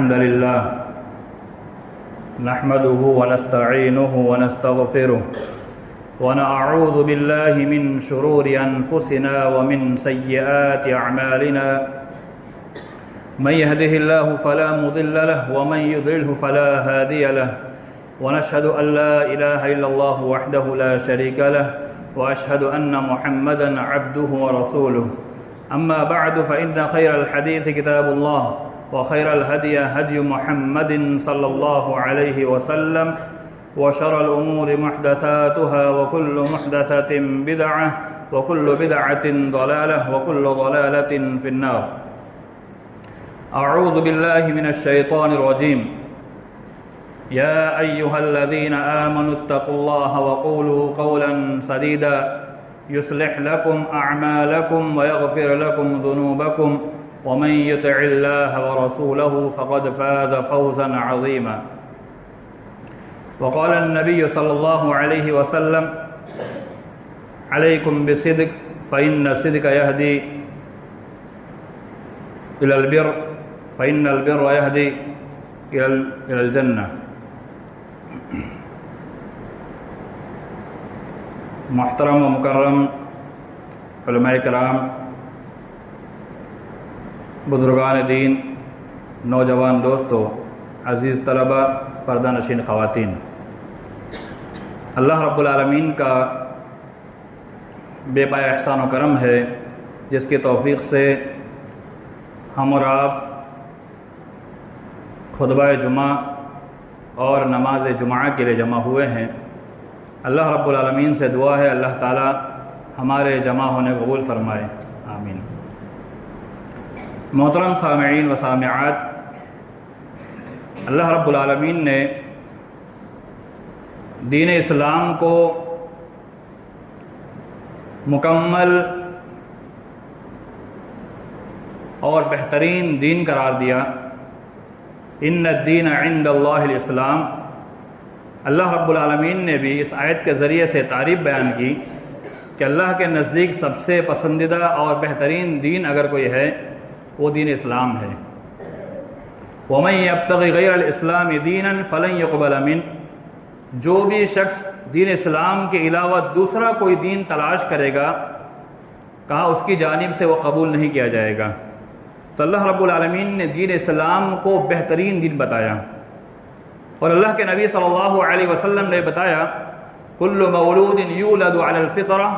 الحمد لله نحمده ونستعينه ونستغفره ونعوذ بالله من شرور أنفسنا ومن سيئات أعمالنا من يهده الله فلا مضل له ومن يضلله فلا هادي له ونشهد أن لا إله إلا الله وحده لا شريك له وأشهد أن محمدا عبده ورسوله أما بعد فإن خير الحديث كتاب الله وخير الهدي هدي محمد صلى الله عليه وسلم وشر الأمور محدثاتها وكل محدثة بدعة وكل بدعة ضلالة وكل ضلالة في النار. أعوذ بالله من الشيطان الرجيم. يا أيها الذين آمنوا اتقوا الله وقولوا قولا سديدا يصلح لكم أعمالكم ويغفر لكم ذنوبكم ومن يطع الله ورسوله فقد فاز فوزا عظيما. وقال النبي صلى الله عليه وسلم عليكم بالصدق فإن الصدق يهدي إلى البر فإن البر يهدي إلى الجنة. محترم و مکرم علماء کرام، بزرگان دین، نوجوان دوستو، عزیز طلبہ، پردہ نشین خواتین، اللہ رب العالمین کا بے پایا احسان و کرم ہے جس کی توفیق سے ہم اور آپ خطبہ جمعہ اور نماز جمعہ کے لیے جمع ہوئے ہیں۔ اللہ رب العالمین سے دعا ہے اللہ تعالی ہمارے جمع ہونے قبول فرمائے، آمین۔ محترم سامعین و سامعات، اللہ رب العالمین نے دین اسلام کو مکمل اور بہترین دین قرار دیا۔ ان الدین عند اللہ الاسلام۔ اللہ رب العالمین نے بھی اس آیت کے ذریعے سے تعریف بیان کی کہ اللہ کے نزدیک سب سے پسندیدہ اور بہترین دین اگر کوئی ہے وہ دین اسلام ہے۔ وَمَن يَبْتَغِ غَيْرَ الْإِسْلَامِ دِينًا فَلَن يُقْبَلَ مِنْهُ۔ جو بھی شخص دین اسلام کے علاوہ دوسرا کوئی دین تلاش کرے گا، کہا اس کی جانب سے وہ قبول نہیں کیا جائے گا۔ تو اللہ رب العالمین نے دین اسلام کو بہترین دین بتایا، اور اللہ کے نبی صلی اللہ علیہ وسلم نے بتایا کل مولود یولد علی الفطرہ،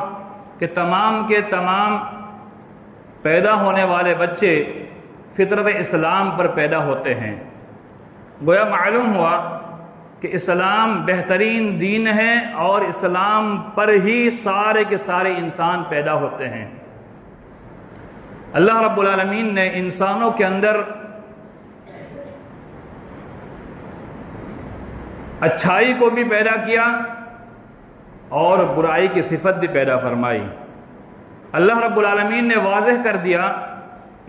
کہ تمام کے تمام پیدا ہونے والے بچے فطرت اسلام پر پیدا ہوتے ہیں۔ گویا معلوم ہوا کہ اسلام بہترین دین ہے اور اسلام پر ہی سارے کے سارے انسان پیدا ہوتے ہیں۔ اللہ رب العالمین نے انسانوں کے اندر اچھائی کو بھی پیدا کیا اور برائی کی صفت بھی پیدا فرمائی۔ اللہ رب العالمین نے واضح کر دیا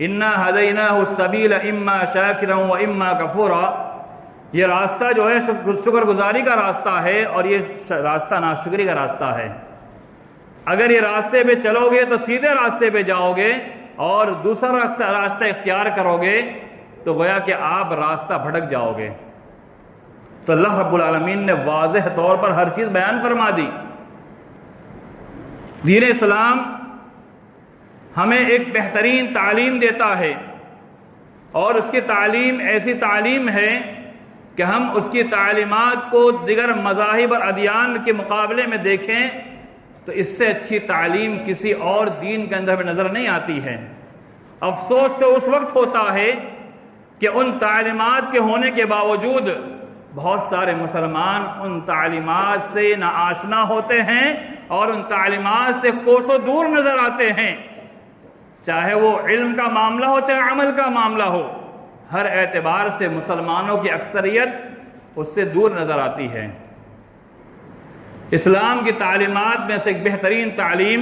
اِنَّا هَدَيْنَاهُ السَّبِيلَ إِمَّا شَاكِرًا وَإِمَّا كَفُورًا۔ یہ راستہ جو ہے شکر گزاری کا راستہ ہے اور یہ راستہ ناشکری کا راستہ ہے۔ اگر یہ راستے پہ چلو گے تو سیدھے راستے پہ جاؤ گے، اور دوسرا راستہ اختیار کرو گے تو گویا کہ آپ راستہ بھٹک جاؤ گے۔ تو اللہ رب العالمین نے واضح طور پر ہر چیز بیان فرما دی۔ دین اسلام ہمیں ایک بہترین تعلیم دیتا ہے، اور اس کی تعلیم ایسی تعلیم ہے کہ ہم اس کی تعلیمات کو دیگر مذاہب اور ادیان کے مقابلے میں دیکھیں تو اس سے اچھی تعلیم کسی اور دین کے اندر ہمیں نظر نہیں آتی ہے۔ افسوس تو اس وقت ہوتا ہے کہ ان تعلیمات کے ہونے کے باوجود بہت سارے مسلمان ان تعلیمات سے ناآشنا ہوتے ہیں اور ان تعلیمات سے کوسوں دور نظر آتے ہیں، چاہے وہ علم کا معاملہ ہو چاہے عمل کا معاملہ ہو۔ ہر اعتبار سے مسلمانوں کی اکثریت اس سے دور نظر آتی ہے۔ اسلام کی تعلیمات میں سے ایک بہترین تعلیم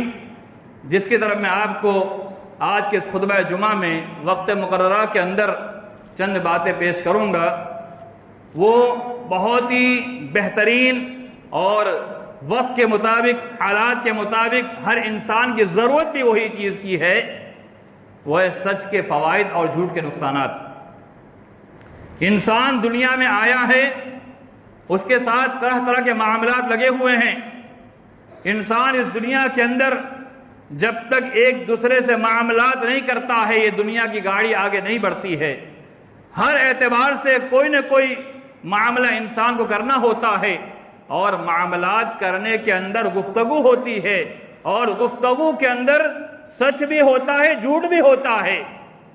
جس کی طرف میں آپ کو آج کے اس خطبہ جمعہ میں وقت مقررہ کے اندر چند باتیں پیش کروں گا، وہ بہت ہی بہترین اور وقت کے مطابق، حالات کے مطابق ہر انسان کی ضرورت بھی وہی چیز کی ہے، وہ ہے سچ کے فوائد اور جھوٹ کے نقصانات۔ انسان دنیا میں آیا ہے، اس کے ساتھ طرح طرح کے معاملات لگے ہوئے ہیں۔ انسان اس دنیا کے اندر جب تک ایک دوسرے سے معاملات نہیں کرتا ہے، یہ دنیا کی گاڑی آگے نہیں بڑھتی ہے۔ ہر اعتبار سے کوئی نہ کوئی معاملہ انسان کو کرنا ہوتا ہے، اور معاملات کرنے کے اندر گفتگو ہوتی ہے، اور گفتگو کے اندر سچ بھی ہوتا ہے، جھوٹ بھی ہوتا ہے۔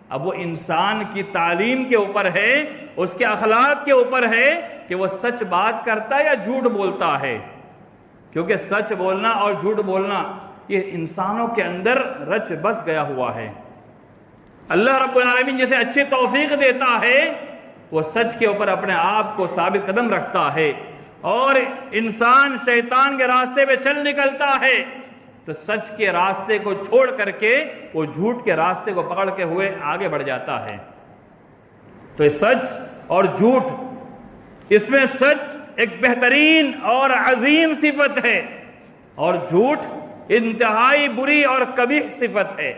اب وہ انسان کی تعلیم کے اوپر ہے، اس کے اخلاق کے اوپر ہے کہ وہ سچ بات کرتا ہے یا جھوٹ بولتا ہے، کیونکہ سچ بولنا اور جھوٹ بولنا یہ انسانوں کے اندر رچ بس گیا ہوا ہے۔ اللہ رب العالمین جسے اچھی توفیق دیتا ہے، وہ سچ کے اوپر اپنے آپ کو ثابت قدم رکھتا ہے، اور انسان شیطان کے راستے پہ چل نکلتا ہے تو سچ کے راستے کو چھوڑ کر کے وہ جھوٹ کے راستے کو پکڑ کے ہوئے آگے بڑھ جاتا ہے۔ تو سچ اور جھوٹ، اس میں سچ ایک بہترین اور عظیم صفت ہے، اور جھوٹ انتہائی بری اور قبیح صفت ہے۔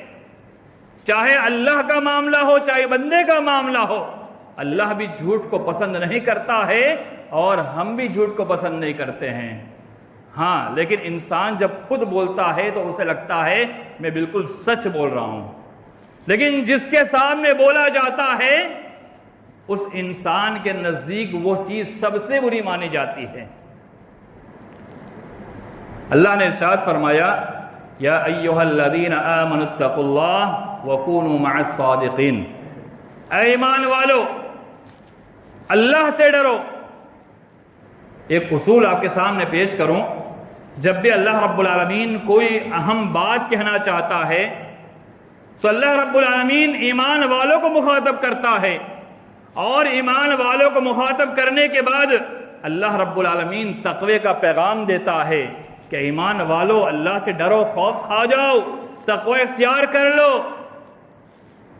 چاہے اللہ کا معاملہ ہو، چاہے بندے کا معاملہ ہو، اللہ بھی جھوٹ کو پسند نہیں کرتا ہے، اور ہم بھی جھوٹ کو پسند نہیں کرتے ہیں۔ ہاں، لیکن انسان جب خود بولتا ہے تو اسے لگتا ہے میں بالکل سچ بول رہا ہوں، لیکن جس کے سامنے بولا جاتا ہے اس انسان کے نزدیک وہ چیز سب سے بری مانی جاتی ہے۔ اللہ نے ارشاد فرمایا، یا ایھا الذین آمنوا اتقوا اللہ وکونوا مع الصادقین، اے ایمان والو اللہ سے ڈرو۔ ایک اصول آپ کے سامنے پیش کروں، جب بھی اللہ رب العالمین کوئی اہم بات کہنا چاہتا ہے تو اللہ رب العالمین ایمان والوں کو مخاطب کرتا ہے، اور ایمان والوں کو مخاطب کرنے کے بعد اللہ رب العالمین تقوی کا پیغام دیتا ہے کہ ایمان والو اللہ سے ڈرو، خوف کھا جاؤ، تقوی اختیار کر لو۔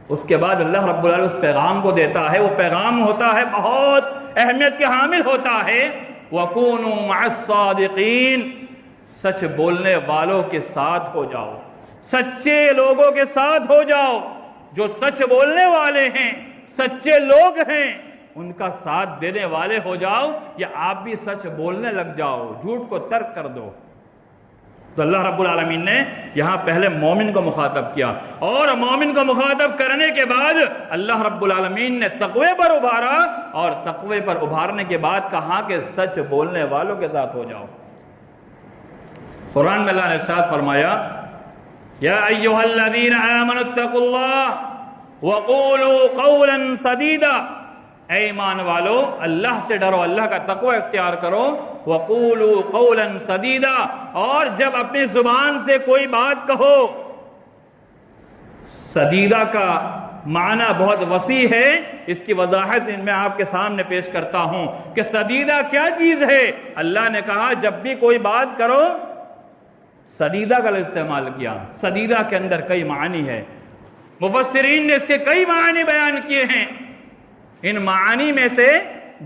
اس کے بعد اللہ رب العالمین اس پیغام کو دیتا ہے، وہ پیغام ہوتا ہے بہت اہمیت کے حامل ہوتا ہے، وَكُونُوا مَعَ الصَّادِقِينَ، سچ بولنے والوں کے ساتھ ہو جاؤ، سچے لوگوں کے ساتھ ہو جاؤ، جو سچ بولنے والے ہیں، سچے لوگ ہیں، ان کا ساتھ دینے والے ہو جاؤ، یا آپ بھی سچ بولنے لگ جاؤ، جھوٹ کو ترک کر دو۔ تو اللہ رب العالمین نے یہاں پہلے مومن کو مخاطب کیا، اور مومن کو مخاطب کرنے کے بعد اللہ رب العالمین نے تقوی پر ابھارا، اور تقوی پر ابھارنے کے بعد کہا کہ سچ بولنے والوں کے ساتھ ہو جاؤ۔ قرآن میں اللہ نے ارشاد فرمایا، یا ایھا الذین آمنوا اتقوا اللہ وقولوا قولا سدیدا، اے ایمان والو اللہ سے ڈرو، اللہ کا تقوی اختیار کرو، وقولوا قولا سدیدا، اور جب اپنی زبان سے کوئی بات کہو۔ سدیدہ کا معنی بہت وسیع ہے، اس کی وضاحت میں آپ کے سامنے پیش کرتا ہوں کہ سدیدہ کیا چیز ہے۔ اللہ نے کہا جب بھی کوئی بات کرو، سدیدہ کا استعمال کیا۔ سدیدہ کے اندر کئی معنی ہے، مفسرین نے اس کے کئی معنی بیان کیے ہیں۔ ان معانی میں سے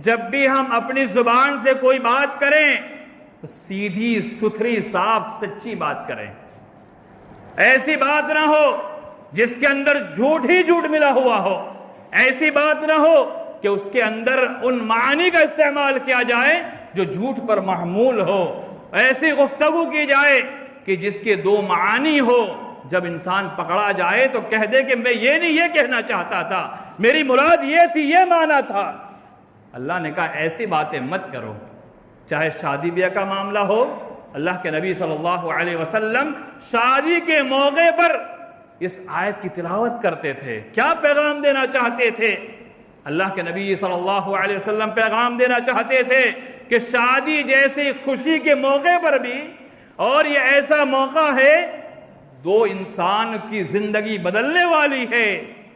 جب بھی ہم اپنی زبان سے کوئی بات کریں تو سیدھی ستھری صاف سچی بات کریں، ایسی بات نہ ہو جس کے اندر جھوٹ ہی جھوٹ ملا ہوا ہو، ایسی بات نہ ہو کہ اس کے اندر ان معانی کا استعمال کیا جائے جو جھوٹ پر محمول ہو، ایسی گفتگو کی جائے کہ جس کے دو معانی ہو، جب انسان پکڑا جائے تو کہہ دے کہ میں یہ نہیں یہ کہنا چاہتا تھا، میری مراد یہ تھی، یہ معنی تھا۔ اللہ نے کہا ایسی باتیں مت کرو، چاہے شادی بیاہ کا معاملہ ہو۔ اللہ کے نبی صلی اللہ علیہ وسلم شادی کے موقع پر اس آیت کی تلاوت کرتے تھے۔ کیا پیغام دینا چاہتے تھے؟ اللہ کے نبی صلی اللہ علیہ وسلم پیغام دینا چاہتے تھے کہ شادی جیسی خوشی کے موقع پر بھی، اور یہ ایسا موقع ہے دو انسان کی زندگی بدلنے والی ہے،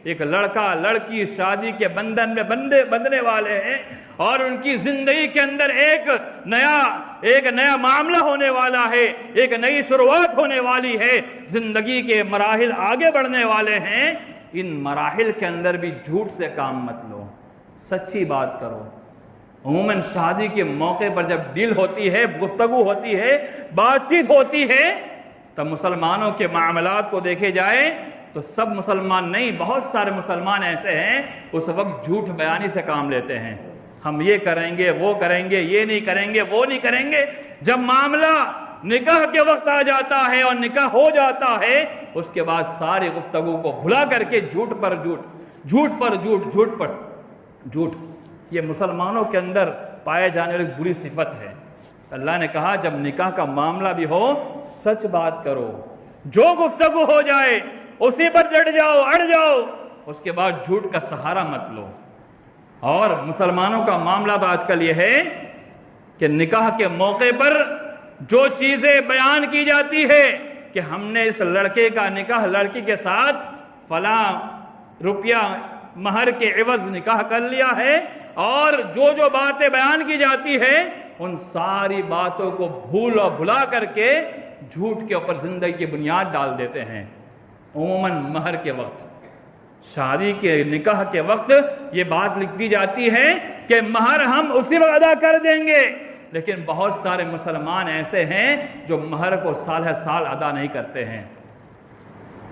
ایک لڑکا لڑکی شادی کے بندھن میں بندھنے والے ہیں، اور ان کی زندگی کے اندر ایک نیا معاملہ ہونے والا ہے، ایک نئی شروعات ہونے والی ہے، زندگی کے مراحل آگے بڑھنے والے ہیں۔ ان مراحل کے اندر بھی جھوٹ سے کام مت لو، سچی بات کرو۔ عموماً شادی کے موقع پر جب ڈیل ہوتی ہے، گفتگو ہوتی ہے، بات چیت ہوتی ہے، تب مسلمانوں کے معاملات کو دیکھے جائے تو سب مسلمان نہیں، بہت سارے مسلمان ایسے ہیں اس وقت جھوٹ بیانی سے کام لیتے ہیں، ہم یہ کریں گے وہ کریں گے، یہ نہیں کریں گے وہ نہیں کریں گے۔ جب معاملہ نکاح کے وقت آ جاتا ہے اور نکاح ہو جاتا ہے، اس کے بعد ساری گفتگو کو بھلا کر کے جھوٹ پر جھوٹ، جھوٹ پر جھوٹ، جھوٹ پر جھوٹ، یہ مسلمانوں کے اندر پائے جانے والی بری صفت ہے۔ اللہ نے کہا جب نکاح کا معاملہ بھی ہو سچ بات کرو، جو گفتگو ہو جائے اسی پر ڈٹ جاؤ، اڑ جاؤ، اس کے بعد جھوٹ کا سہارا مت لو۔ اور مسلمانوں کا معاملہ تو آج کل یہ ہے کہ نکاح کے موقع پر جو چیزیں بیان کی جاتی ہے کہ ہم نے اس لڑکے کا نکاح لڑکی کے ساتھ فلاں روپیہ مہر کے عوض نکاح کر لیا ہے، اور جو باتیں بیان کی جاتی ہے ان ساری باتوں کو بھول اور بھلا کر کے جھوٹ کے اوپر زندگی کی بنیاد ڈال دیتے ہیں۔ عموماً مہر کے وقت، شادی کے نکاح کے وقت یہ بات لکھ دی جاتی ہے کہ مہر ہم اسی وقت ادا کر دیں گے، لیکن بہت سارے مسلمان ایسے ہیں جو مہر کو سال ہر سال ادا نہیں کرتے ہیں۔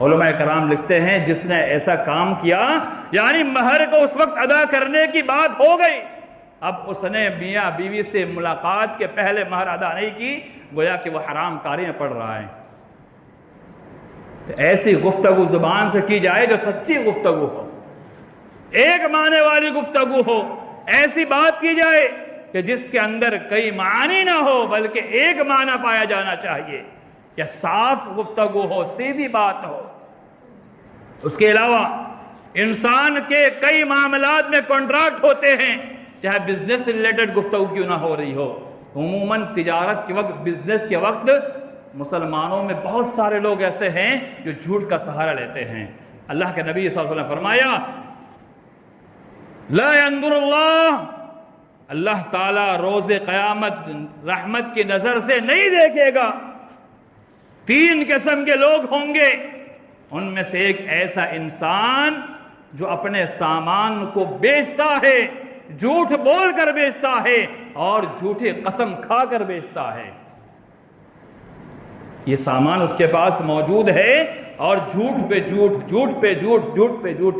علماء کرام لکھتے ہیں جس نے ایسا کام کیا، یعنی مہر کو اس وقت ادا کرنے کی بات ہو گئی، اب اس نے میاں بیوی سے ملاقات کے پہلے مہر ادا نہیں کی، گویا کہ وہ حرام کاری میں پڑ رہا ہے۔ ایسی گفتگو زبان سے کی جائے جو سچی گفتگو ہو، ایک معنی والی گفتگو ہو، ایسی بات کی جائے کہ جس کے اندر کئی معانی نہ ہو بلکہ ایک معنی پایا جانا چاہیے، یا صاف گفتگو ہو، سیدھی بات ہو۔ اس کے علاوہ انسان کے کئی معاملات میں کانٹریکٹ ہوتے ہیں، چاہے بزنس سے ریلیٹڈ گفتگو کیوں نہ ہو رہی ہو۔ عموماً تجارت کے وقت، بزنس کے وقت مسلمانوں میں بہت سارے لوگ ایسے ہیں جو جھوٹ کا سہارا لیتے ہیں۔ اللہ کے نبی صلی اللہ علیہ وسلم نے فرمایا لا ينظر اللہ تعالیٰ روز قیامت رحمت کی نظر سے نہیں دیکھے گا۔ تین قسم کے لوگ ہوں گے، ان میں سے ایک ایسا انسان جو اپنے سامان کو بیچتا ہے، جھوٹ بول کر بیچتا ہے اور جھوٹی قسم کھا کر بیچتا ہے۔ یہ سامان اس کے پاس موجود ہے اور جھوٹ پہ جھوٹ، جھوٹ پہ جھوٹ، جھوٹ پہ جھوٹ،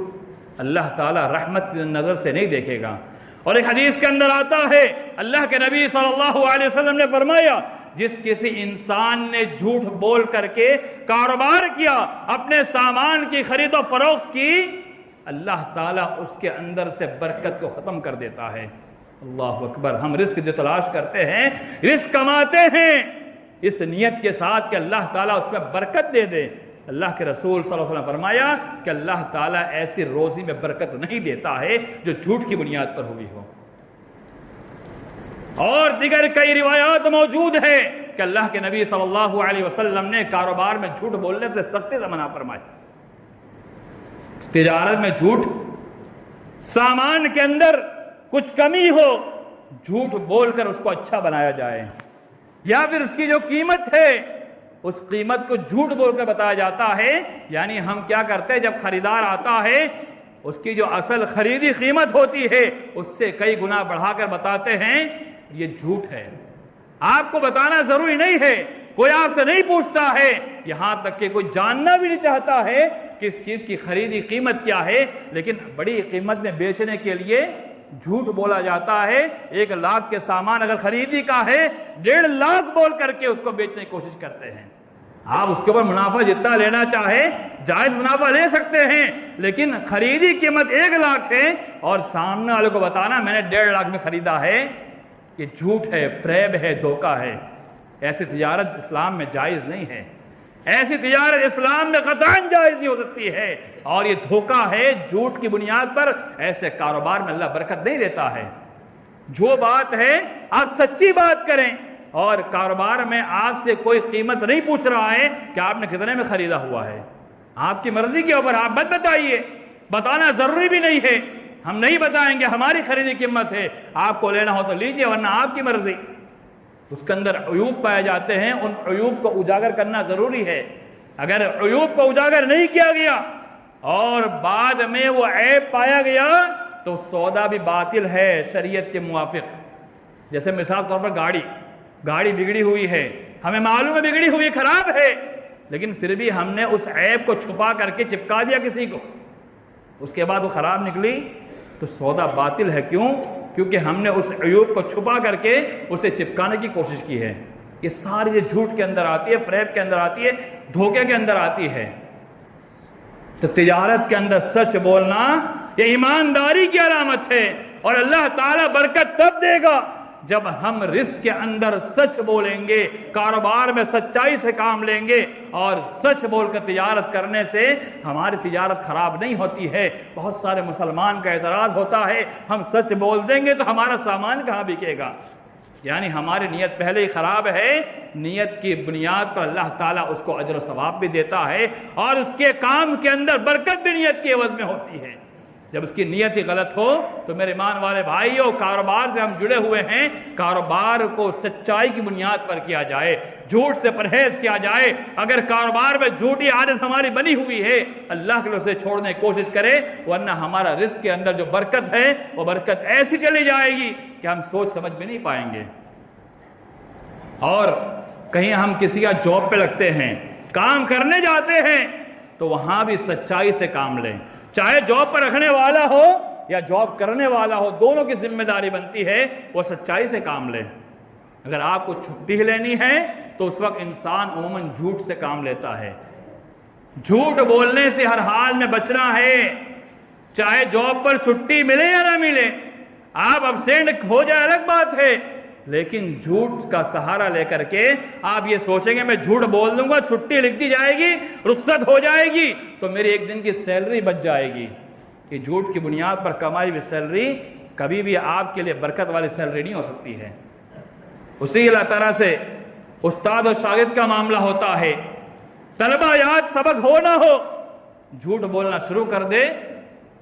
اللہ تعالیٰ رحمت کی نظر سے نہیں دیکھے گا۔ اور ایک حدیث کے اندر آتا ہے، اللہ کے نبی صلی اللہ علیہ وسلم نے فرمایا جس کسی انسان نے جھوٹ بول کر کے کاروبار کیا، اپنے سامان کی خرید و فروخت کی، اللہ تعالیٰ اس کے اندر سے برکت کو ختم کر دیتا ہے۔ اللہ اکبر۔ ہم رزق جو تلاش کرتے ہیں، رزق کماتے ہیں اس نیت کے ساتھ کہ اللہ تعالیٰ اس میں برکت دے دے۔ اللہ کے رسول صلی اللہ علیہ وسلم نے فرمایا کہ اللہ تعالیٰ ایسی روزی میں برکت نہیں دیتا ہے جو جھوٹ کی بنیاد پر ہوئی ہو۔ اور دیگر کئی روایات موجود ہے کہ اللہ کے نبی صلی اللہ علیہ وسلم نے کاروبار میں جھوٹ بولنے سے سختی سے منع فرمایا۔ تجارت میں جھوٹ، سامان کے اندر کچھ کمی ہو، جھوٹ بول کر اس کو اچھا بنایا جائے، یا پھر اس کی جو قیمت ہے اس قیمت کو جھوٹ بول کر بتایا جاتا ہے۔ یعنی ہم کیا کرتے ہیں، جب خریدار آتا ہے اس کی جو اصل خریدی قیمت ہوتی ہے اس سے کئی گنا بڑھا کر بتاتے ہیں، یہ جھوٹ ہے۔ آپ کو بتانا ضروری نہیں ہے، کوئی آپ سے نہیں پوچھتا ہے، یہاں تک کہ کوئی جاننا بھی نہیں چاہتا ہے کہ اس چیز کی خریدی قیمت کیا ہے، لیکن بڑی قیمت میں بیچنے کے لیے جھوٹ بولا جاتا ہے۔ 1 لاکھ کے سامان اگر خریدی کا ہے، 1.5 لاکھ بول کر کے اس کو بیچنے کی کوشش کرتے ہیں۔ آپ اس کے اوپر منافع جتنا لینا چاہے جائز منافع لے سکتے ہیں، لیکن خریدی قیمت 1 لاکھ ہے اور سامنے والے کو بتانا میں نے 1.5 لاکھ میں خریدا ہے، یہ جھوٹ ہے، فریب ہے، دھوکہ ہے۔ ایسی تجارت اسلام میں جائز نہیں ہے، ایسی تجارت اسلام میں قطعاً جائز نہیں ہو سکتی ہے، اور یہ دھوکہ ہے۔ جھوٹ کی بنیاد پر ایسے کاروبار میں اللہ برکت نہیں دیتا ہے۔ جو بات ہے آپ سچی بات کریں، اور کاروبار میں آپ سے کوئی قیمت نہیں پوچھ رہا ہے کہ آپ نے کتنے میں خریدا ہوا ہے، آپ کی مرضی کے اوپر آپ مت بتائیے، بتانا ضروری بھی نہیں ہے، ہم نہیں بتائیں گے، ہماری خریدی قیمت ہے، آپ کو لینا ہو تو لیجئے ورنہ آپ کی مرضی۔ اس کے اندر عیوب پائے جاتے ہیں، ان عیوب کو اجاگر کرنا ضروری ہے۔ اگر عیوب کو اجاگر نہیں کیا گیا اور بعد میں وہ عیب پایا گیا تو سودا بھی باطل ہے شریعت کے موافق۔ جیسے مثال طور پر گاڑی بگڑی ہوئی ہے، ہمیں معلوم ہے بگڑی ہوئی خراب ہے، لیکن پھر بھی ہم نے اس عیب کو چھپا کر کے چپکا دیا کسی کو، اس کے بعد وہ خراب نکلی تو سودا باطل ہے۔ کیوں؟ کیونکہ ہم نے اس عیوب کو چھپا کر کے اسے چپکانے کی کوشش کی ہے۔ یہ ساری یہ جھوٹ کے اندر آتی ہے، فریب کے اندر آتی ہے، دھوکے کے اندر آتی ہے۔ تو تجارت کے اندر سچ بولنا یہ ایمانداری کی علامت ہے، اور اللہ تعالیٰ برکت تب دے گا جب ہم رزق کے اندر سچ بولیں گے، کاروبار میں سچائی سے کام لیں گے، اور سچ بول کر تجارت کرنے سے ہماری تجارت خراب نہیں ہوتی ہے۔ بہت سارے مسلمان کا اعتراض ہوتا ہے ہم سچ بول دیں گے تو ہمارا سامان کہاں بکے گا؟ یعنی ہماری نیت پہلے ہی خراب ہے۔ نیت کی بنیاد پر اللہ تعالیٰ اس کو اجر و ثواب بھی دیتا ہے، اور اس کے کام کے اندر برکت بھی نیت کے عوض میں ہوتی ہے۔ جب اس کی نیت ہی غلط ہو تو میرے ایمان والے بھائیوں، کاروبار سے ہم جڑے ہوئے ہیں، کاروبار کو سچائی کی بنیاد پر کیا جائے، جھوٹ سے پرہیز کیا جائے۔ اگر کاروبار میں جھوٹی عادت ہماری بنی ہوئی ہے، اللہ کے لیے اسے چھوڑنے کی کوشش کرے، ورنہ ہمارا رزق کے اندر جو برکت ہے وہ برکت ایسی چلی جائے گی کہ ہم سوچ سمجھ بھی نہیں پائیں گے۔ اور کہیں ہم کسی کا جاب پہ لگتے ہیں، کام کرنے جاتے ہیں، تو وہاں بھی سچائی سے کام لیں۔ چاہے جاب پر رکھنے والا ہو یا جاب کرنے والا ہو، دونوں کی ذمہ داری بنتی ہے وہ سچائی سے کام لیں۔ اگر آپ کو چھٹی لینی ہے تو اس وقت انسان عموماً جھوٹ سے کام لیتا ہے۔ جھوٹ بولنے سے ہر حال میں بچنا ہے، چاہے جاب پر چھٹی ملے یا نہ ملے۔ آپ ابسینٹ ہو جائے الگ بات ہے، لیکن جھوٹ کا سہارا لے کر کے آپ یہ سوچیں گے میں جھوٹ بول دوں گا، چھٹی لکھ دی جائے گی، رخصت ہو جائے گی تو میری ایک دن کی سیلری بچ جائے گی۔ کہ جھوٹ کی بنیاد پر کمائی ہوئی سیلری کبھی بھی آپ کے لیے برکت والی سیلری نہیں ہو سکتی ہے۔ اسی اللہ تعالیٰ سے استاد اور شاگرد کا معاملہ ہوتا ہے، طلبہ یاد سبق ہو نہ ہو جھوٹ بولنا شروع کر دے،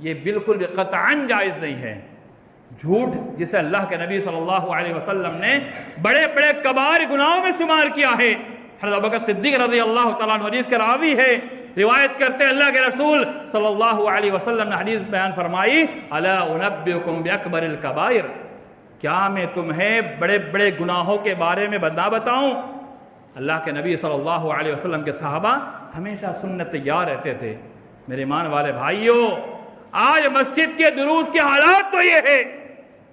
یہ بالکل قطعاً جائز نہیں ہے۔ جھوٹ جسے اللہ کے نبی صلی اللہ علیہ وسلم نے بڑے بڑے کبائر گناہوں میں شمار کیا ہے۔ حضرت ابوبکر صدیق رضی اللہ تعالیٰ عنہ حدیث کے راوی ہے، روایت کرتے ہیں اللہ کے رسول صلی اللہ علیہ وسلم نے حدیث بیان فرمائی، الا انبئکم باکبر الکبائر، کیا میں تمہیں بڑے بڑے گناہوں کے بارے میں نہ بتاؤں؟ اللہ کے نبی صلی اللہ علیہ وسلم کے صحابہ ہمیشہ سننے تیار رہتے تھے۔ میرے ایمان والے بھائیوں، آج مسجد کے دروس کے حالات تو یہ ہے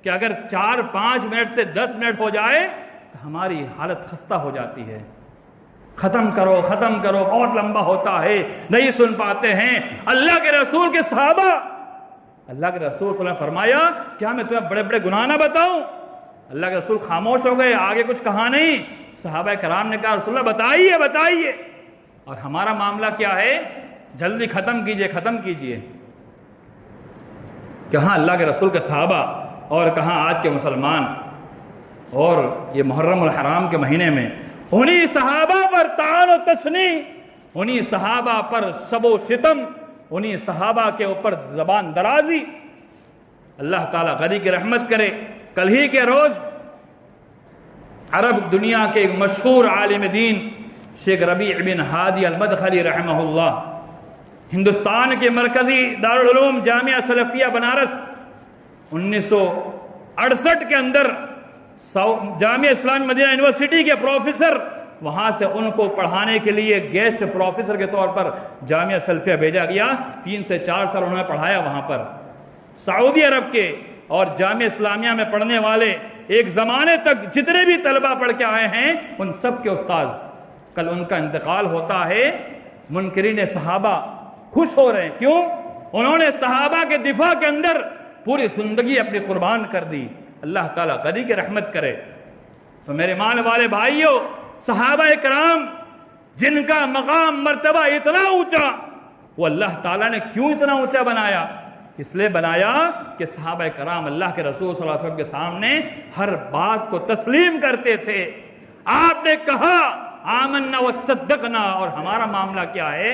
کہ اگر 4-5 منٹ سے 10 منٹ ہو جائے تو ہماری حالت خستہ ہو جاتی ہے۔ ختم کرو ختم کرو، بہت لمبا ہوتا ہے، نہیں سن پاتے ہیں۔ اللہ کے رسول کے صحابہ، اللہ کے رسول صلی اللہ علیہ وسلم نے فرمایا کیا میں تمہیں بڑے بڑے گناہ نہ بتاؤں؟ اللہ کے رسول خاموش ہو گئے، آگے کچھ کہا نہیں۔ صحابہ کرام نے کہا رسول اللہ بتائیے بتائیے۔ اور ہمارا معاملہ کیا ہے؟ جلدی ختم کیجئے ختم کیجئے۔ کہاں اللہ کے رسول کے صحابہ اور کہاں آج کے مسلمان، اور یہ محرم الحرام کے مہینے میں انہی صحابہ پر طعن و تشنیع، انہی صحابہ پر شب و ستم، انہی صحابہ کے اوپر زبان درازی۔ اللہ تعالیٰ غنی کی رحمت کرے، کل ہی کے روز عرب دنیا کے ایک مشہور عالم دین شیخ ربیع بن ہادی المدخلی رحمہ اللہ، ہندوستان کے مرکزی دارالعلوم جامعہ سلفیہ بنارس 1968 کے اندر جامعہ اسلامی مدینہ یونیورسٹی کے پروفیسر، وہاں سے ان کو پڑھانے کے لیے گیسٹ پروفیسر کے طور پر جامعہ سلفیہ بھیجا گیا۔ 3 سے 4 سال انہوں نے پڑھایا وہاں پر۔ سعودی عرب کے اور جامعہ اسلامیہ میں پڑھنے والے ایک زمانے تک جتنے بھی طلبہ پڑھ کے آئے ہیں ان سب کے استاذ، کل ان کا انتقال ہوتا ہے۔ منکرین صحابہ خوش ہو رہے ہیں، کیوں؟ انہوں نے صحابہ کے دفاع کے اندر پوری زندگی اپنی قربان کر دی۔ اللہ تعالیٰ غنی کی رحمت کرے۔ تو میرے مان والے بھائیوں، صحابہ کرام جن کا مقام مرتبہ اتنا اونچا، وہ اللہ تعالیٰ نے کیوں اتنا اونچا بنایا؟ اس لیے بنایا کہ صحابہ کرام اللہ کے رسول صلی اللہ علیہ وسلم کے سامنے ہر بات کو تسلیم کرتے تھے۔ آپ نے کہا آمنا وصدقنا، اور ہمارا معاملہ کیا ہے؟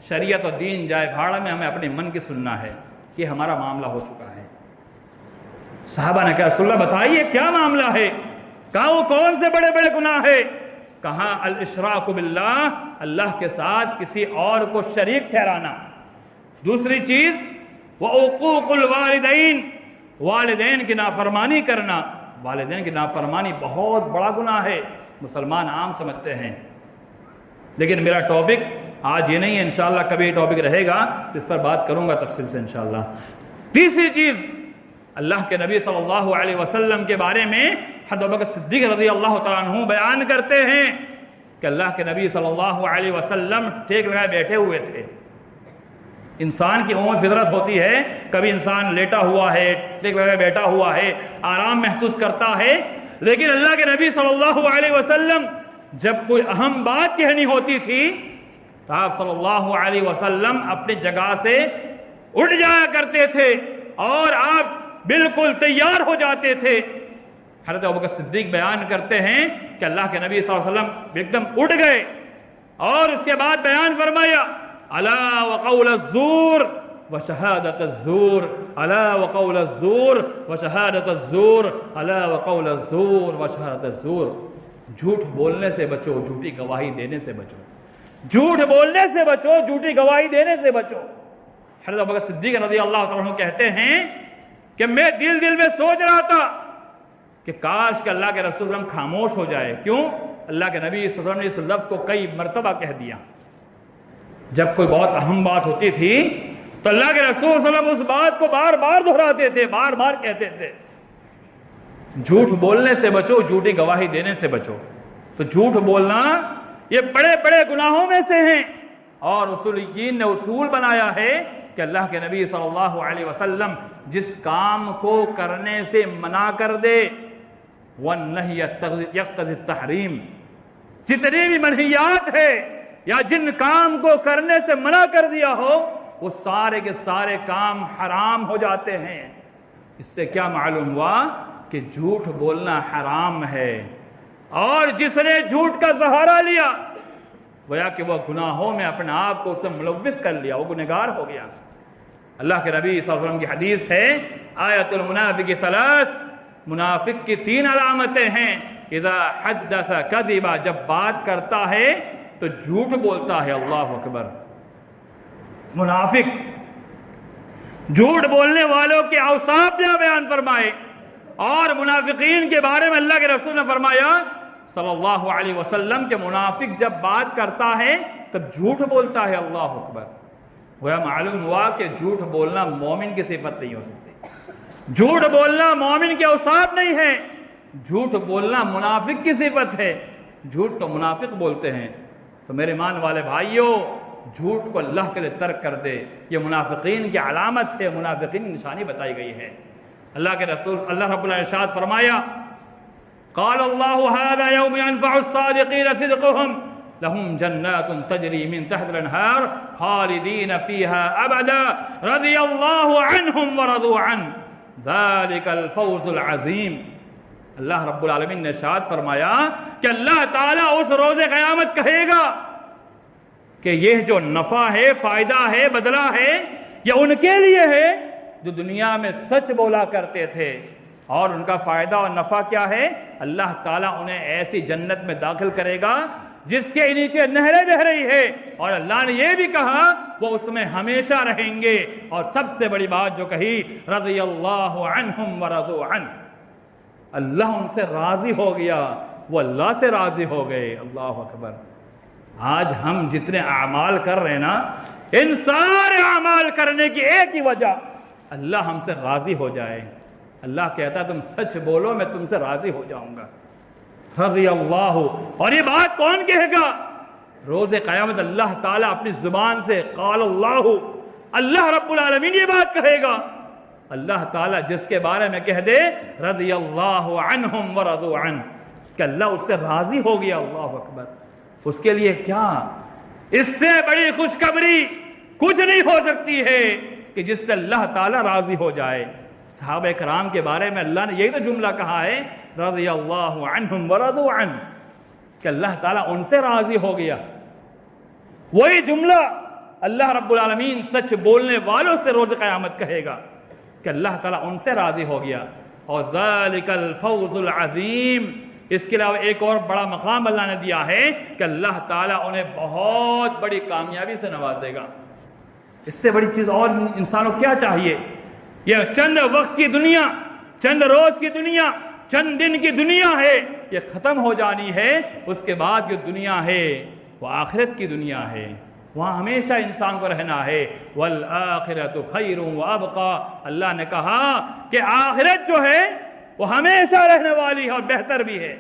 شریعت و دین جائے بھاڑ میں، ہمیں اپنے من کی سننا ہے، کہ ہمارا معاملہ ہو چکا ہے۔ صحابہ نے کہا رسول اللہ بتائیے کیا معاملہ ہے؟ کہا وہ کون سے بڑے بڑے گناہ ہے؟ کہا الاشراک باللہ، اللہ کے ساتھ کسی اور کو شریک ٹھہرانا۔ دوسری چیز وعقوق الوالدین، والدین کی نافرمانی کرنا۔ والدین کی نافرمانی بہت بڑا گناہ ہے، مسلمان عام سمجھتے ہیں۔ لیکن میرا ٹاپک آج یہ نہیں ہے، انشاءاللہ کبھی ٹاپک رہے گا اس پر بات کروں گا تفصیل سے انشاءاللہ۔ تیسری چیز اللہ کے نبی صلی اللہ علیہ وسلم کے بارے میں حضرت ابوبکر صدیق رضی اللہ تعالیٰ عنہ بیان کرتے ہیں کہ اللہ کے نبی صلی اللہ علیہ وسلم ٹیک لگائے بیٹھے ہوئے تھے۔ انسان کی عمومی فطرت ہوتی ہے، کبھی انسان لیٹا ہوا ہے، ٹیک لگائے بیٹھا ہوا ہے، آرام محسوس کرتا ہے، لیکن اللہ کے نبی صلی اللہ علیہ وسلم جب کوئی اہم بات کہنی ہوتی تھی تو آپ صلی اللہ علیہ وسلم اپنی جگہ سے اٹھ جایا کرتے تھے اور آپ بالکل تیار ہو جاتے تھے۔ حضرت ابوبکر صدیق بیان کرتے ہیں کہ اللہ کے نبی صلی اللہ علیہ وسلم ایک دم اٹھ گئے اور اس کے بعد بیان فرمایا الا وقول الزور وشہادت الزور، الا وقول الزور وشہادت الزور، الا وقول الزور وشہادت الزور۔ جھوٹ بولنے سے بچو، جھوٹی گواہی دینے سے بچو، جھوٹ بولنے سے بچو، جھوٹی گواہی دینے سے بچو۔ حضرت ابوبکر صدیق رضی اللہ عنہ کہتے ہیں کہ میں دل میں سوچ رہا تھا کہ کاش کہ اللہ کے رسول صلی اللہ علیہ وسلم خاموش ہو جائے۔ کیوں؟ اللہ کے نبی صلی اللہ علیہ وسلم نے اس لفظ کو کئی مرتبہ کہہ دیا۔ جب کوئی بہت اہم بات ہوتی تھی تو اللہ کے رسول صلی اللہ علیہ وسلم اس بات کو بار بار دہراتے تھے، بار بار کہتے تھے۔ جھوٹ بولنے سے بچو، جھوٹی گواہی دینے سے بچو۔ تو جھوٹ بولنا یہ بڑے بڑے گناہوں میں سے ہیں، اور اصولیین نے اصول بنایا ہے کہ اللہ کے نبی صلی اللہ علیہ وسلم جس کام کو کرنے سے منع کر دے وَالنَّهْيَ يَقْتَضِي التَّحْرِيمِ، جتنی بھی منہیات ہے یا جن کام کو کرنے سے منع کر دیا ہو وہ سارے کے سارے کام حرام ہو جاتے ہیں۔ اس سے کیا معلوم ہوا کہ جھوٹ بولنا حرام ہے، اور جس نے جھوٹ کا سہارا لیا گویا کہ وہ گناہوں میں اپنے آپ کو اس نے ملوث کر لیا، وہ گنہگار ہو گیا۔ اللہ کے نبی صلی اللہ علیہ وسلم کی حدیث ہے آیت المنافق ثلاث، منافق کی 3 علامتیں ہیں۔ اذا حدث کذب، جب بات کرتا ہے تو جھوٹ بولتا ہے۔ اللہ اکبر۔ منافق، جھوٹ بولنے والوں کے اوصاف نے بیان فرمائے، اور منافقین کے بارے میں اللہ کے رسول نے فرمایا صلی اللہ علیہ وسلم کہ منافق جب بات کرتا ہے تب جھوٹ بولتا ہے۔ اللہ اکبر۔ گویا معلوم ہوا کہ جھوٹ بولنا مومن کی صفت نہیں ہو سکتی، جھوٹ بولنا مومن کے اوصاف نہیں ہے، جھوٹ بولنا منافق کی صفت ہے۔ جھوٹ تو منافق بولتے ہیں۔ تو میرے مان والے بھائیوں، جھوٹ کو اللہ کے لیے ترک کر دے، یہ منافقین کی علامت ہے، منافقین کی نشانی بتائی گئی ہے۔ اللہ کے رسول اللہ رب العالمین نے ارشاد فرمایا قال اللہ هذا یوم ينفع الصادقین صدقهم لهم جنات تجری من تحت الانہار خالدین فیها ابدا رضی اللہ عنہم ورضوا عنہ ذلک الفوز العظیم۔ اللہ رب العالمین نے ارشاد فرمایا کہ اللہ تعالیٰ اس روز قیامت کہے گا کہ یہ جو نفع ہے، فائدہ ہے، بدلہ ہے، یہ ان کے لیے ہے جو دنیا میں سچ بولا کرتے تھے، اور ان کا فائدہ اور نفع کیا ہے؟ اللہ تعالیٰ انہیں ایسی جنت میں داخل کرے گا جس کے نیچے نہریں بہہ رہی ہے، اور اللہ نے یہ بھی کہا وہ اس میں ہمیشہ رہیں گے، اور سب سے بڑی بات جو کہی رضی اللہ عنہم ورضوا عنہ، اللہ ان سے راضی ہو گیا، وہ اللہ سے راضی ہو گئے۔ اللہ اکبر۔ آج ہم جتنے اعمال کر رہے ہیں نا، ان سارے اعمال کرنے کی ایک ہی وجہ اللہ ہم سے راضی ہو جائے۔ اللہ کہتا ہے تم سچ بولو میں تم سے راضی ہو جاؤں گا۔ رضی اللہ، اور یہ بات کون کہے گا؟ روز قیامت اللہ تعالیٰ اپنی زبان سے قال اللہ، اللہ رب العالمین یہ بات کہے گا۔ اللہ تعالیٰ جس کے بارے میں کہہ دے رضی اللہ عنہم ورضوا عنہ، کہ اللہ اس سے راضی ہو گیا۔ اللہ اکبر۔ اس کے لیے کیا اس سے بڑی خوشخبری کچھ نہیں ہو سکتی ہے کہ جس سے اللہ تعالیٰ راضی ہو جائے۔ صحابہ کرام کے بارے میں اللہ نے یہی تو جملہ کہا ہے رضی اللہ عنہم ورضوا عنہ، کہ اللہ تعالیٰ ان سے راضی ہو گیا۔ وہی جملہ اللہ رب العالمین سچ بولنے والوں سے روز قیامت کہے گا کہ اللہ تعالیٰ ان سے راضی ہو گیا۔ اور ذالک الفوز العظیم، اس کے علاوہ ایک اور بڑا مقام اللہ نے دیا ہے کہ اللہ تعالیٰ انہیں بہت بڑی کامیابی سے نوازے گا۔ اس سے بڑی چیز اور انسانوں کیا چاہیے؟ یہ چند وقت کی دنیا، چند روز کی دنیا، چند دن کی دنیا ہے، یہ ختم ہو جانی ہے۔ اس کے بعد جو دنیا ہے وہ آخرت کی دنیا ہے، وہاں ہمیشہ انسان کو رہنا ہے۔ والآخرۃ خیر وابقی، اللہ نے کہا کہ آخرت جو ہے وہ ہمیشہ رہنے والی ہے اور بہتر بھی ہے،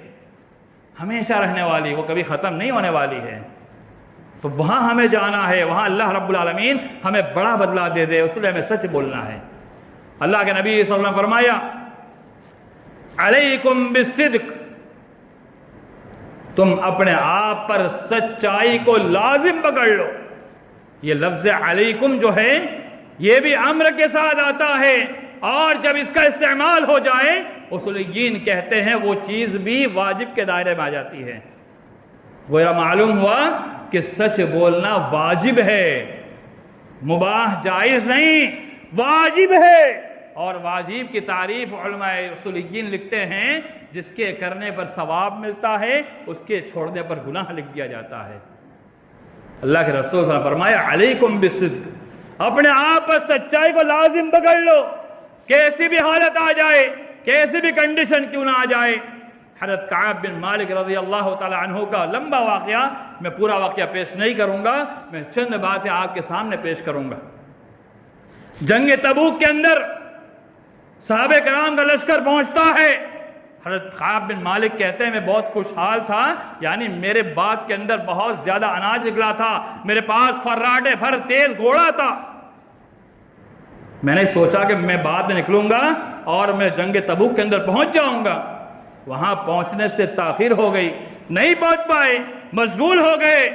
ہمیشہ رہنے والی، وہ کبھی ختم نہیں ہونے والی ہے۔ تو وہاں ہمیں جانا ہے، وہاں اللہ رب العالمین ہمیں بڑا بدلہ دے دے، اس لیے ہمیں سچ بولنا ہے۔ اللہ کے نبی صلی اللہ علیہ وسلم نے فرمایا علیکم بالصدق، تم اپنے آپ پر سچائی کو لازم پکڑ لو۔ یہ لفظ علیکم جو ہے یہ بھی امر کے ساتھ آتا ہے، اور جب اس کا استعمال ہو جائے اصولیین کہتے ہیں وہ چیز بھی واجب کے دائرے میں آ جاتی ہے۔ گویا معلوم ہوا کہ سچ بولنا واجب ہے، مباح جائز نہیں، واجب ہے۔ اور واجب کی تعریف علماء اصولیین لکھتے ہیں جس کے کرنے پر ثواب ملتا ہے، اس کے چھوڑنے پر گناہ لکھ دیا جاتا ہے۔ اللہ کے رسول صلی اللہ علیہ وسلم نے فرمایا علیکم بالصدق، اپنے آپ پر سچائی کو لازم پکڑ لو، کیسی بھی حالت آ جائے، کیسی بھی کنڈیشن کیوں نہ آ جائے۔ حضرت کعب بن مالک رضی اللہ تعالی عنہ کا لمبا واقعہ، میں پورا واقعہ پیش نہیں کروں گا، میں چند باتیں آپ کے سامنے پیش کروں گا۔ جنگ تبوک کے اندر صحابہ کرام کا لشکر پہنچتا ہے، حضرت کعب بن مالک کہتے ہیں میں بہت خوشحال تھا، یعنی میرے باغ کے اندر بہت زیادہ اناج نکلا تھا، میرے پاس فراٹے بھر تیز گھوڑا تھا، میں نے سوچا کہ میں بعد میں نکلوں گا اور میں جنگ تبوک کے اندر پہنچ جاؤں گا۔ وہاں پہنچنے سے تاخیر ہو گئی، نہیں پہنچ پائے، مشغول ہو گئے،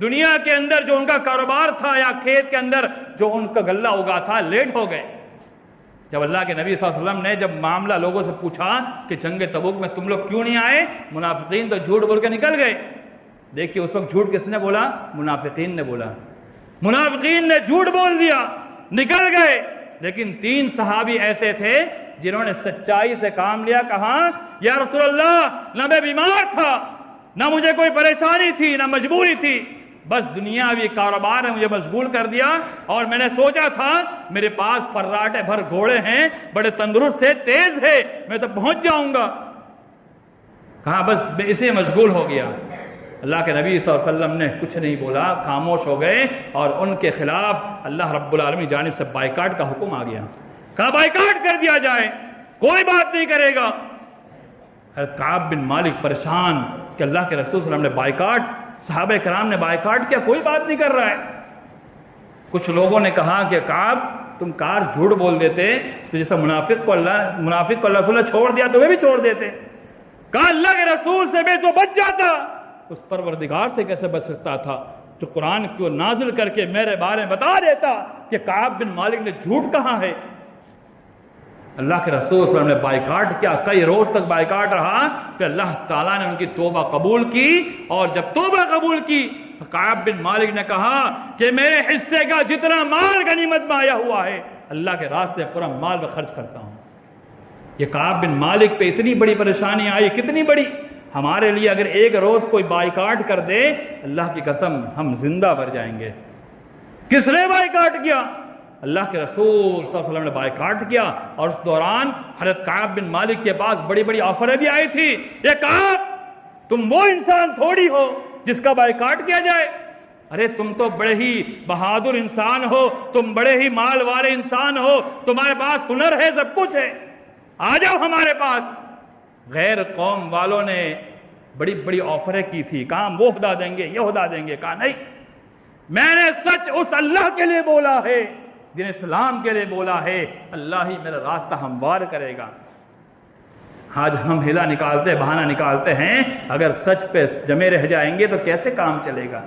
دنیا کے اندر جو ان کا کاروبار تھا یا کھیت کے اندر جو ان کا غلہ اگا تھا لیٹ ہو گئے۔ جب اللہ کے نبی صلی اللہ علیہ وسلم نے جب معاملہ لوگوں سے پوچھا کہ جنگ تبوک میں تم لوگ کیوں نہیں آئے، منافقین تو جھوٹ بول کے نکل گئے۔ دیکھیے اس وقت جھوٹ کس نے بولا؟ منافقین نے بولا، منافقین نے جھوٹ بول دیا، نکل گئے۔ لیکن 3 صحابی ایسے تھے جنہوں نے سچائی سے کام لیا، کہا یا رسول اللہ نہ میں بیمار تھا، نہ مجھے کوئی پریشانی تھی، نہ مجبوری تھی، بس دنیاوی کاروبار نے مجھے مشغول کر دیا، اور میں نے سوچا تھا میرے پاس فراٹے بھر گھوڑے ہیں، بڑے تندرست ہے، تیز ہے، میں تو پہنچ جاؤں گا۔ کہا بس میں اسے مشغول ہو گیا۔ اللہ کے نبی صلی اللہ علیہ وسلم نے کچھ نہیں بولا، خاموش ہو گئے، اور ان کے خلاف اللہ رب العالمین کی جانب سے بائیکاٹ کا حکم آ گیا۔ کہا بائیکاٹ کر دیا جائے، کوئی بات نہیں کرے گا۔ حضرت کعب بن مالک پریشان کہ اللہ کے رسول صلی اللہ علیہ وسلم نے بائیکاٹ، صحابہ کرام نے بائیکاٹ کیا، کوئی بات نہیں کر رہا ہے۔ کچھ لوگوں نے کہا کہ کعب تم کار جھوٹ بول دیتے تو جیسا منافق کو اللہ رسول نے چھوڑ دیا تو وہ بھی چھوڑ دیتے۔ کہا اللہ کے رسول سے میں تو بچ جاتا، اس پروردگار سے کیسے بچ سکتا تھا جو قرآن کو نازل کر کے میرے بارے میں بتا دیتا کہ کعب بن مالک نے جھوٹ کہا ہے۔ اللہ کے رسول صلی اللہ علیہ وسلم نے بائیکاٹ کیا، کئی روز تک بائیکاٹ رہا، پھر اللہ تعالیٰ نے ان کی توبہ قبول کی، اور جب توبہ قبول کی کعب بن مالک نے کہا کہ میرے حصے کا جتنا مال غنیمت میں آیا ہوا ہے اللہ کے راستے پورا مال میں خرچ کرتا ہوں۔ یہ کعب بن مالک پہ اتنی بڑی پریشانی آئی، کتنی بڑی، ہمارے لیے اگر ایک روز کوئی بائیکاٹ کر دے اللہ کی قسم ہم زندہ مر جائیں گے۔ کس نے بائیکاٹ کیا؟ اللہ کے رسول صلی اللہ علیہ وسلم نے بائیکاٹ کیا، اور اس دوران حضرت کعب بن مالک کے پاس بڑی بڑی آفریں بھی آئی تھی، یہ کعب تم وہ انسان تھوڑی ہو جس کا بائیکاٹ کیا جائے، ارے تم تو بڑے ہی بہادر انسان ہو، تم بڑے ہی مال والے انسان ہو، تمہارے پاس ہنر ہے، سب کچھ ہے، آ جاؤ ہمارے پاس۔ غیر قوم والوں نے بڑی بڑی آفریں کی تھی، کہا ہم وہ عہدہ دیں گے، یہ عہدہ دیں گے، کہا نہیں، میں نے سچ اس اللہ کے لیے بولا ہے دین اسلام کے لیے بولا ہے، اللہ ہی میرا راستہ ہموار کرے گا۔ آج ہم ہلا نکالتے، بہانہ نکالتے ہیں، اگر سچ پہ جمے رہ جائیں گے تو کیسے کام چلے گا؟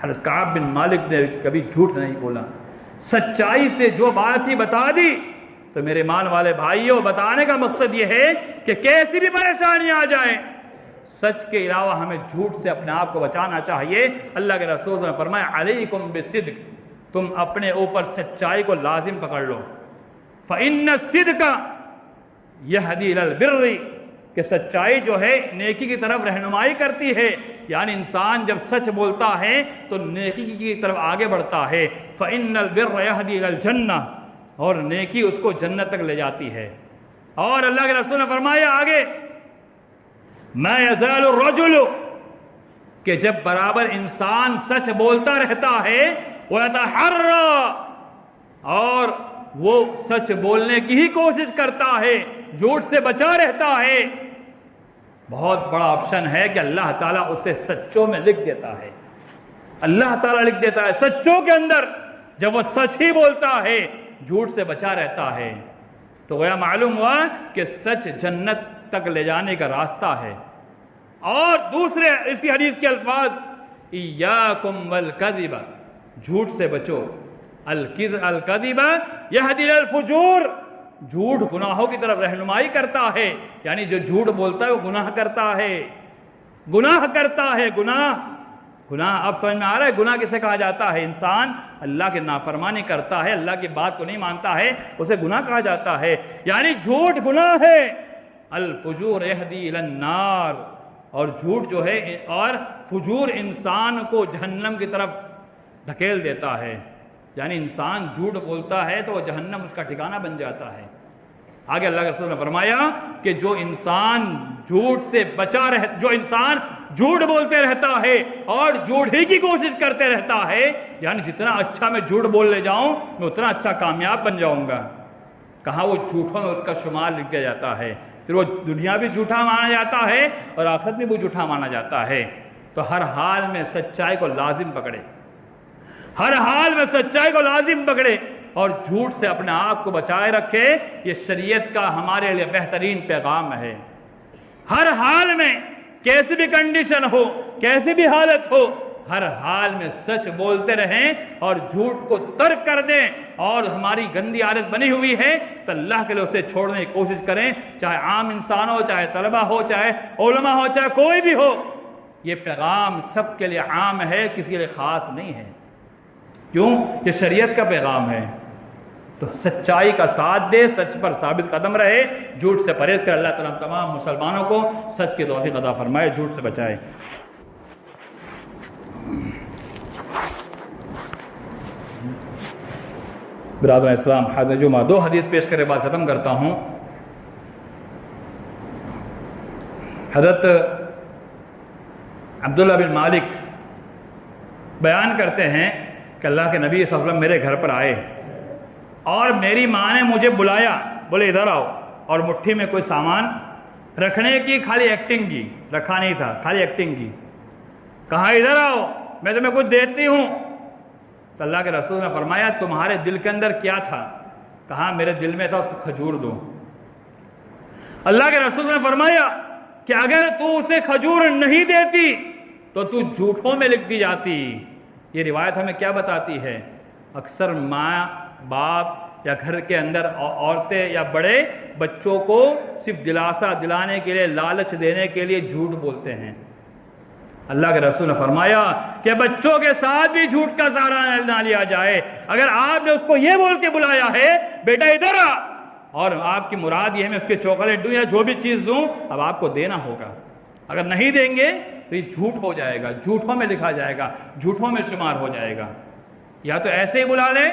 حضرت کعب بن مالک نے کبھی جھوٹ نہیں بولا، سچائی سے جو بات ہی بتا دی۔ تو میرے ایمان والے بھائیوں، بتانے کا مقصد یہ ہے کہ کیسی بھی پریشانی آ جائے، سچ کے علاوہ ہمیں جھوٹ سے اپنے آپ کو بچانا چاہیے۔ اللہ کے رسول نے فرمایا علیکم بالصدق، تم اپنے اوپر سچائی کو لازم پکڑ لو۔ فإن الصدق یہدی الی البر، کہ سچائی جو ہے نیکی کی طرف رہنمائی کرتی ہے، یعنی انسان جب سچ بولتا ہے تو نیکی کی طرف آگے بڑھتا ہے۔ فإن البر یہدی الی الجنہ، اور نیکی اس کو جنت تک لے جاتی ہے۔ اور اللہ کے رسول نے فرمایا آگے، ما یزال الرجل کہ جب برابر انسان سچ بولتا رہتا ہے وَيَتَحَرَّى، اور وہ سچ بولنے کی ہی کوشش کرتا ہے، جھوٹ سے بچا رہتا ہے، بہت بڑا آپشن ہے کہ اللہ تعالیٰ اسے سچوں میں لکھ دیتا ہے۔ اللہ تعالیٰ لکھ دیتا ہے سچوں کے اندر، جب وہ سچ ہی بولتا ہے، جھوٹ سے بچا رہتا ہے، تو گویا معلوم ہوا کہ سچ جنت تک لے جانے کا راستہ ہے۔ اور دوسرے اسی حدیث کے الفاظ ایاکم والکذب، جھوٹ سے بچو، الکذب یہدی الی الفجور، جھوٹ گناہوں کی طرف رہنمائی کرتا ہے، یعنی جو جھوٹ بولتا ہے وہ گناہ کرتا ہے، گناہ کرتا ہے، گناہ اب سمجھ میں آ رہا ہے گناہ کسے کہا جاتا ہے؟ انسان اللہ کی نافرمانی کرتا ہے، اللہ کی بات کو نہیں مانتا ہے، اسے گناہ کہا جاتا ہے، یعنی جھوٹ گناہ ہے۔ الفجور یہدی الی النار، اور جھوٹ جو ہے اور فجور انسان کو جہنم کی طرف دھکیل دیتا ہے، یعنی انسان جھوٹ بولتا ہے تو وہ جہنم اس کا ٹھکانہ بن جاتا ہے۔ آگے اللہ کے رسول نے فرمایا کہ جو انسان جھوٹ سے بچا جو انسان جھوٹ بولتے رہتا ہے اور جھوٹ ہی کی کوشش کرتے رہتا ہے، یعنی جتنا اچھا میں جھوٹ بول لے جاؤں میں اتنا اچھا کامیاب بن جاؤں گا، کہاں وہ جھوٹوں میں اس کا شمار لکھ دیا جاتا ہے، پھر وہ دنیا بھی جھوٹا مانا جاتا ہے اور آخرت میں بھی جھوٹا مانا جاتا ہے۔ تو ہر حال میں سچائی کو لازم پکڑے، ہر حال میں سچائی کو لازم پکڑے اور جھوٹ سے اپنے آپ کو بچائے رکھے، یہ شریعت کا ہمارے لیے بہترین پیغام ہے۔ ہر حال میں کیسی بھی کنڈیشن ہو، کیسی بھی حالت ہو، ہر حال میں سچ بولتے رہیں اور جھوٹ کو ترک کر دیں، اور ہماری گندی عادت بنی ہوئی ہے تو اللہ کے لیے اسے چھوڑنے کی کوشش کریں، چاہے عام انسان ہو، چاہے طلبہ ہو، چاہے علماء ہو، چاہے کوئی بھی ہو، یہ پیغام سب کے لیے عام ہے، کسی کے لیے خاص نہیں ہے۔ کیوں؟ یہ شریعت کا پیغام ہے، تو سچائی کا ساتھ دے، سچ پر ثابت قدم رہے، جھوٹ سے پرہیز کر۔ اللہ تعالیٰ تمام مسلمانوں کو سچ کی توفیق عطا فرمائے، جھوٹ سے بچائے۔ برادر اسلام، حضرت جمعہ دو حدیث پیش کرے بعد ختم کرتا ہوں۔ حضرت عبداللہ بن مالک بیان کرتے ہیں کہ اللہ کے نبی صلی اللہ علیہ وسلم میرے گھر پر آئے اور میری ماں نے مجھے بلایا، بولے ادھر آؤ، اور مٹھی میں کوئی سامان رکھنے کی خالی ایکٹنگ کی، رکھا نہیں تھا، خالی ایکٹنگ کی، کہا ادھر آؤ میں تمہیں کچھ دیتی ہوں۔ تو اللہ کے رسول نے فرمایا تمہارے دل کے اندر کیا تھا؟ کہا میرے دل میں تھا اس کو کھجور دو۔ اللہ کے رسول نے فرمایا کہ اگر تو اسے کھجور نہیں دیتی تو تو جھوٹوں میں لکھ دی جاتی۔ یہ روایت ہمیں کیا بتاتی ہے؟ اکثر ماں باپ یا گھر کے اندر عورتیں یا بڑے بچوں کو صرف دلاسا دلانے کے لیے، لالچ دینے کے لیے جھوٹ بولتے ہیں۔ اللہ کے رسول نے فرمایا کہ بچوں کے ساتھ بھی جھوٹ کا سہارا نہ لیا جائے۔ اگر آپ نے اس کو یہ بول کے بلایا ہے بیٹا ادھر آ، اور آپ کی مراد یہ ہے میں اس کے چاکلیٹ دوں یا جو بھی چیز دوں، اب آپ کو دینا ہوگا، اگر نہیں دیں گے تو یہ جھوٹ ہو جائے گا، جھوٹوں میں لکھا جائے گا، جھوٹوں میں شمار ہو جائے گا۔ یا تو ایسے ہی بلا لیں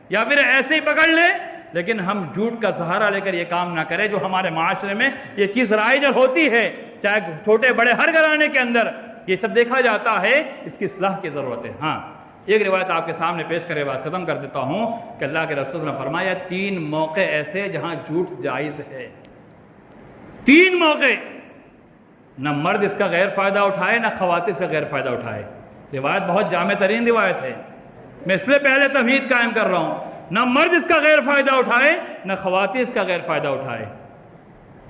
یا پھر ایسے ہی پکڑ لیں، لیکن ہم جھوٹ کا سہارا لے کر یہ کام نہ کریں۔ جو ہمارے معاشرے میں یہ چیز رائج ہوتی ہے، چاہے چھوٹے بڑے ہر گھرانے کے اندر یہ سب دیکھا جاتا ہے، اس کی اصلاح کی ضرورت ہے۔ ہاں، ایک روایت آپ کے سامنے پیش کرے بعد ختم کر دیتا ہوں کہ اللہ کے رسول نے فرمایا 3 موقع ایسے جہاں جھوٹ جائز ہے۔ 3 موقع، نہ مرد اس کا غیر فائدہ اٹھائے نہ خواتین اس کا غیر فائدہ اٹھائے۔ روایت بہت جامع ترین روایت ہے، میں اس لیے پہلے تمہید قائم کر رہا ہوں، نہ مرد اس کا غیر فائدہ اٹھائے نہ خواتین اس کا غیر فائدہ اٹھائے۔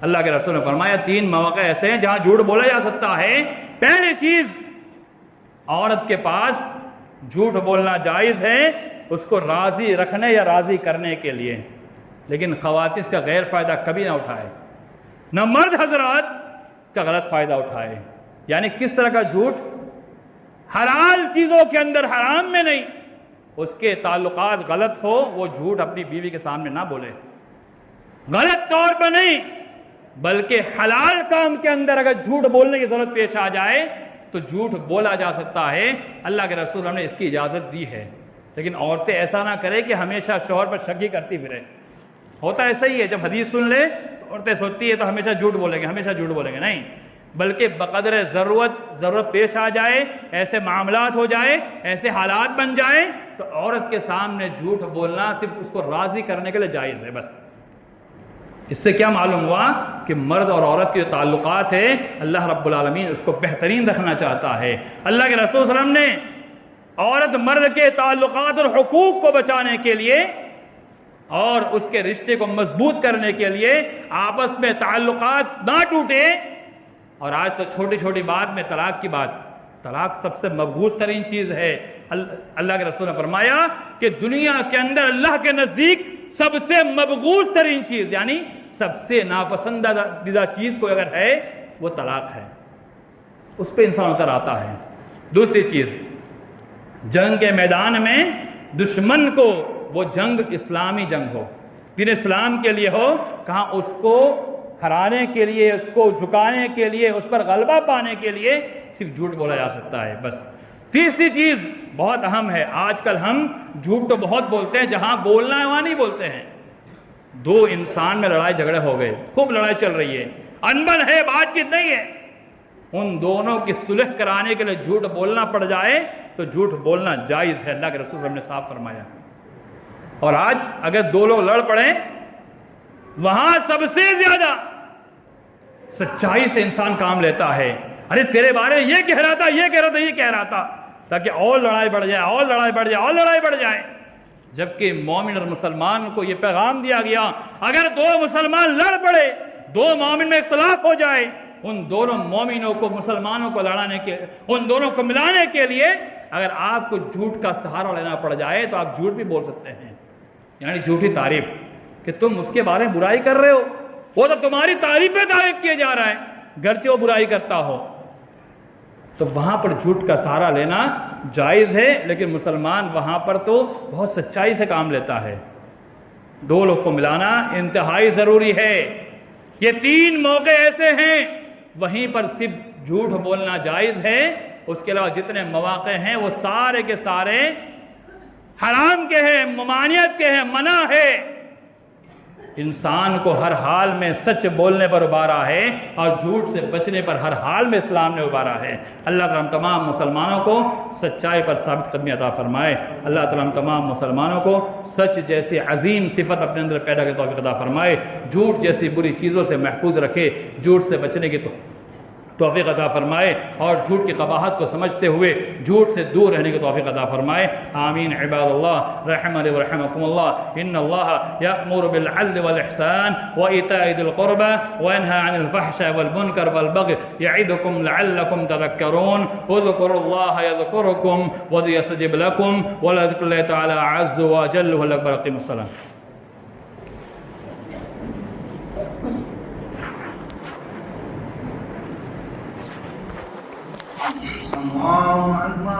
اللہ کے رسول نے فرمایا 3 مواقع ایسے ہیں جہاں جھوٹ بولا جا سکتا ہے۔ پہلی چیز، عورت کے پاس جھوٹ بولنا جائز ہے اس کو راضی رکھنے یا راضی کرنے کے لیے، لیکن خواتین اس کا غیر فائدہ کبھی نہ اٹھائے، نہ مرد حضرات اس کا غلط فائدہ اٹھائے۔ یعنی کس طرح کا جھوٹ؟ حلال چیزوں کے اندر، حرام میں نہیں، اس کے تعلقات غلط ہو وہ جھوٹ اپنی بیوی کے سامنے نہ بولے، غلط طور پر نہیں، بلکہ حلال کام کے اندر اگر جھوٹ بولنے کی ضرورت پیش آ جائے تو جھوٹ بولا جا سکتا ہے۔ اللہ کے رسول ہم نے اس کی اجازت دی ہے، لیکن عورتیں ایسا نہ کریں کہ ہمیشہ شوہر پر شک ہی کرتی پھرے۔ ہوتا ایسا ہی ہے، جب حدیث سن لے تو عورتیں سوچتی ہے تو ہمیشہ جھوٹ بولیں گے، ہمیشہ جھوٹ بولیں گے، نہیں، بلکہ بقدر ضرورت پیش آ جائے، ایسے معاملات ہو جائے، ایسے حالات بن جائیں تو عورت کے سامنے جھوٹ بولنا صرف اس کو راضی کرنے کے لیے جائز ہے بس۔ اس سے کیا معلوم ہوا کہ مرد اور عورت کے جو تعلقات ہیں اللہ رب العالمین اس کو بہترین رکھنا چاہتا ہے۔ اللہ کے رسول صلی اللہ علیہ وسلم نے عورت مرد کے تعلقات اور حقوق کو بچانے کے لیے اور اس کے رشتے کو مضبوط کرنے کے لیے، آپس میں تعلقات نہ ٹوٹے، اور آج تو چھوٹی چھوٹی بات میں طلاق کی بات، طلاق سب سے مبغوض ترین چیز ہے۔ اللہ کے رسول نے فرمایا کہ دنیا کے اندر اللہ کے نزدیک سب سے مبغوض ترین چیز، یعنی سب سے ناپسندیدہ چیز کوئی اگر ہے وہ طلاق ہے، اس پہ انسان اتر آتا ہے۔ دوسری چیز، جنگ کے میدان میں دشمن کو، وہ جنگ اسلامی جنگ ہو، دین اسلام کے لیے ہو، کہاں اس کو ہرانے کے لیے، اس کو جھکانے کے لیے، اس پر غلبہ پانے کے لیے صرف جھوٹ بولا جا سکتا ہے بس۔ تیسری چیز بہت اہم ہے، آج کل ہم جھوٹ تو بہت بولتے ہیں، جہاں بولنا ہے وہاں نہیں بولتے ہیں۔ دو انسان میں لڑائی جھگڑے ہو گئے، خوب لڑائی چل رہی ہے، انبن ہے، بات چیت نہیں ہے، ان دونوں کی صلح کرانے کے لیے جھوٹ بولنا پڑ جائے تو جھوٹ بولنا جائز ہے، اللہ کے رسول نے صاف فرمایا۔ اور آج اگر دو لوگ لڑ پڑیں، وہاں سب سے زیادہ سچائی سے انسان کام لیتا ہے۔ ارے تیرے بارے میں یہ کہہ رہا تھا، یہ کہہ رہا تھا، یہ کہہ رہا تھا، تاکہ اور لڑائی بڑھ جائے، اور لڑائی بڑھ جائے، اور لڑائی بڑھ جائے۔ جبکہ مومن اور مسلمان کو یہ پیغام دیا گیا، اگر دو مسلمان لڑ پڑے، دو مومن میں اختلاف ہو جائے، ان دونوں مومنوں کو، مسلمانوں کو لڑانے کے، ان دونوں کو ملانے کے لیے اگر آپ کو جھوٹ کا سہارا لینا پڑ جائے تو آپ جھوٹ بھی بول سکتے ہیں، یعنی جھوٹی تعریف، کہ تم اس کے بارے میں برائی کر رہے ہو، وہ تو تمہاری تعریف پہ تعریف کیا جا رہا ہے گرچہ وہ برائی کرتا ہو، تو وہاں پر جھوٹ کا سہارا لینا جائز ہے۔ لیکن مسلمان وہاں پر تو بہت سچائی سے کام لیتا ہے۔ دو لوگ کو ملانا انتہائی ضروری ہے۔ یہ تین موقع ایسے ہیں وہیں پر صرف جھوٹ بولنا جائز ہے، اس کے علاوہ جتنے مواقع ہیں وہ سارے کے سارے حرام کے ہیں، ممانعت کے ہیں، منع ہے۔ انسان کو ہر حال میں سچ بولنے پر ابھارا ہے اور جھوٹ سے بچنے پر ہر حال میں اسلام نے ابھارا ہے۔ اللہ تعالیٰ ہم تمام مسلمانوں کو سچائی پر ثابت قدمی عطا فرمائے۔ اللہ تعالیٰ ہم تمام مسلمانوں کو سچ جیسی عظیم صفت اپنے اندر پیدا کی توفیق عطا فرمائے، جھوٹ جیسی بری چیزوں سے محفوظ رکھے، جھوٹ سے بچنے کی توفیق عطا فرمائے، اور جھوٹ کی قباحت کو سمجھتے ہوئے جھوٹ سے دور رہنے کی توفیق عطا فرمائے۔ آمین۔ عباد اللہ رحمني ورحمكم الله ان الله يأمر بالعدل والإحسان وإيتاء ذي القربى وينهى عن الفحشاء والمنكر والبغي يعظكم لعلكم تذكرون اذكروا الله يذكركم ويستجب لكم ولذكر الله تعالى عز وجل هو الأكبر. أقيموا الصلاة. الله أكبر.